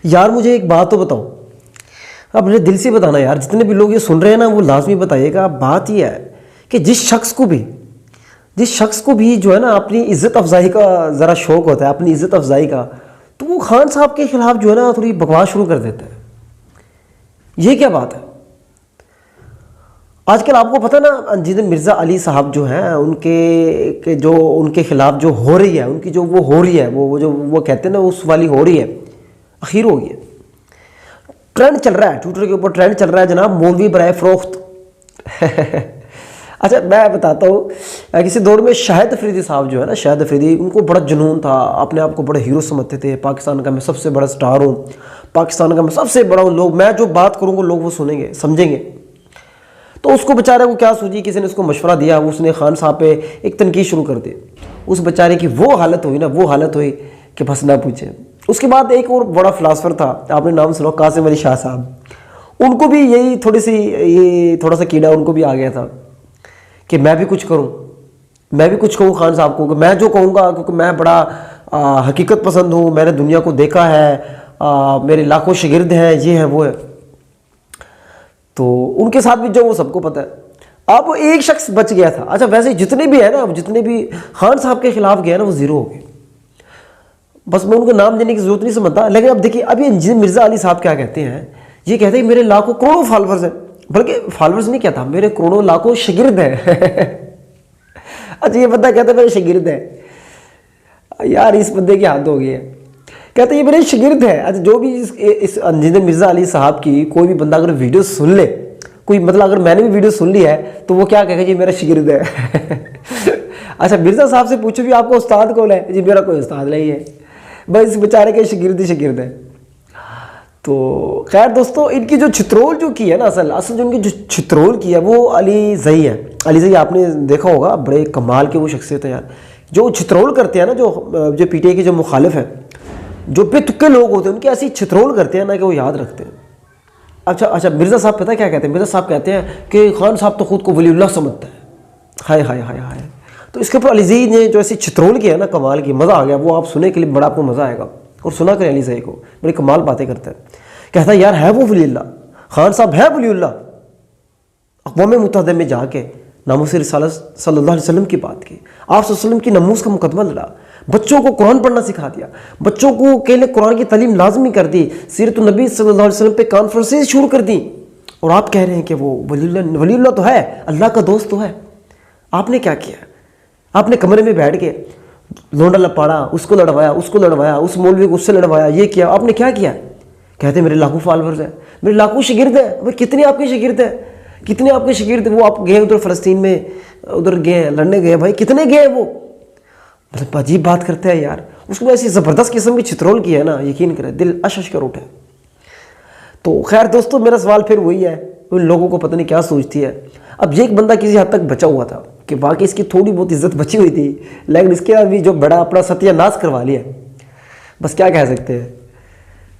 یار مجھے ایک بات تو بتاؤ، آپ میرے دل سے بتانا یار، جتنے بھی لوگ یہ سن رہے ہیں نا وہ لازمی بتائیے گا۔ بات یہ ہے کہ جس شخص کو بھی جو ہے نا اپنی عزت افزائی کا ذرا شوق ہوتا ہے، اپنی عزت افزائی کا، تو وہ خان صاحب کے خلاف جو ہے نا تھوڑی بکواس شروع کر دیتا ہے۔ یہ کیا بات ہے؟ آج کل آپ کو پتہ نا انجینئر مرزا علی صاحب جو ہیں ان کے خلاف جو ہو رہی ہے، ان کی جو وہ ہو رہی ہے، وہ کہتے ہیں نا اس والی ہو رہی ہے، اخیر ہو گئی ہے۔ ٹرینڈ چل رہا ہے ٹویٹر کے اوپر، ٹرینڈ چل رہا ہے جناب مولوی برائے فروخت۔ اچھا میں بتاتا ہوں، کسی دور میں شاہد افریدی صاحب جو ہے نا، شاہد افریدی، ان کو بڑا جنون تھا، اپنے آپ کو بڑا ہیرو سمجھتے تھے، پاکستان کا میں سب سے بڑا سٹار ہوں، پاکستان کا میں سب سے بڑا ہوں، لوگ میں جو بات کروں گا لوگ وہ سنیں گے سمجھیں گے۔ تو اس کو بیچارے کو کیا سوچی، کسی نے اس کو مشورہ دیا، اس نے خان صاحب پہ ایک تنقید شروع کر دی، اس بیچارے کی وہ حالت ہوئی کہ بس نہ پوچھیں۔ اس کے بعد ایک اور بڑا فلاسفر تھا، آپ نے نام سنا، قاسم علی شاہ صاحب، ان کو بھی یہی تھوڑا سا کیڑا ان کو بھی آ گیا تھا کہ میں بھی کچھ کہوں خان صاحب کو، کہ میں جو کہوں گا، کیونکہ میں بڑا حقیقت پسند ہوں، میں نے دنیا کو دیکھا ہے، میرے لاکھوں شاگرد ہیں، یہ ہے وہ ہے۔ تو ان کے ساتھ بھی جو وہ سب کو پتہ ہے۔ اب وہ ایک شخص بچ گیا تھا۔ اچھا ویسے جتنے بھی ہیں نا، جتنے بھی خان صاحب کے خلاف گئے نا وہ زیرو ہو گئے، بس میں ان کو نام دینے کی ضرورت نہیں سمجھتا۔ لیکن اب دیکھیے ابھی انجینئر مرزا علی صاحب کیا کہتے ہیں، یہ کہتے ہیں میرے لاکھوں کروڑوں فالورز ہیں، بلکہ فالورز نہیں کہتا، میرے کروڑوں لاکھوں شاگرد ہیں۔ اچھا یہ بندہ کہتا ہے میرے شاگرد ہیں، یار اس بندے کی حد ہو گئی ہے، کہتے ہیں یہ میرے شاگرد ہیں۔ اچھا جو بھی اس انجینئر مرزا علی صاحب کی کوئی بھی بندہ اگر ویڈیو سن لے، کوئی مطلب اگر میں نے بھی ویڈیو سن لی ہے تو وہ کیا کہے گا، جی میرا شاگرد ہے۔ اچھا مرزا صاحب سے پوچھو بھی آپ کو استاد کون ہے، جی میرا کوئی استاد نہیں ہے، بس اس بیچارے کے شاگرد ہے۔ تو خیر دوستو، ان کی جو چھترول جو کی ہے نا، اصل جو ان کی جو چھترول کی ہے وہ علی زئی ہے۔ علی زئی آپ نے دیکھا ہوگا، بڑے کمال کے وہ شخصیت ہے یار، جو چھترول کرتے ہیں نا، جو پی ٹی آئی کے جو مخالف ہیں، جو بے تکے لوگ ہوتے ہیں، ان کی ایسی چھترول کرتے ہیں نا کہ وہ یاد رکھتے ہیں۔ اچھا مرزا صاحب پتہ کیا کہتے ہیں، مرزا صاحب کہتے ہیں کہ خان صاحب تو خود کو ولی اللہ سمجھتا ہے، ہائے ہائے ہائے ہائے۔ تو اس کے اوپر علی زئی نے جو ایسی چھترول کی ہے نا، کمال کی، مزہ آ گیا، وہ آپ سنے کے لیے بڑا آپ کو مزہ آئے گا، اور سنا کریں علی زئی کو، بڑی کمال باتیں کرتا ہے۔ کہتا ہے یار ہے وہ ولی اللہ، خان صاحب ہے ولی اللہ، اقوام متحدہ میں جا کے ناموس رسالت صلی اللہ علیہ وسلم کی بات کی، آپ صلی اللہ علیہ وسلم کی ناموس کا مقدمہ لڑا، بچوں کو قرآن پڑھنا سکھا دیا، بچوں کو کے لیے قرآن کی تعلیم لازمی کر دی، سیرت النبی صلی اللہ علیہ وسلم پہ کانفرنسز شروع کر دی، اور آپ کہہ رہے ہیں کہ وہ ولی اللہ تو ہے، اللہ کا دوست تو ہے۔ آپ نے کیا کیا؟ آپ نے کمرے میں بیٹھ کے لونڈا لپاڑا، اس کو لڑوایا، اس مولوی کو اس سے لڑوایا، یہ کیا، آپ نے کیا کیا؟ کہتے ہیں میرے لاکھوں فالورز ہیں، میرے لاکھوں شاگرد ہیں۔ بھائی کتنے آپ کے شاگرد ہیں، کتنے آپ کے شاگرد؟ وہ آپ گئے ادھر فلسطین میں، ادھر گئے لڑنے گئے، بھائی کتنے گئے وہ؟ مطلب عجیب بات کرتے ہیں یار، اس کو ایسی زبردست قسم کی چھترول کی ہے نا، یقین کرے دل اش کر اٹھے۔ تو خیر دوستو، میرا سوال پھر وہی ہے، ان لوگوں کو پتہ نہیں کیا سوچتی ہے۔ اب یہ ایک بندہ کسی حد تک بچا ہوا تھا کہ واقعی اس کی تھوڑی بہت عزت بچی ہوئی تھی، لیکن اس کے ابھی جو بڑا اپنا ستیہ ناش کروا لیا، بس کیا کہہ سکتے ہیں۔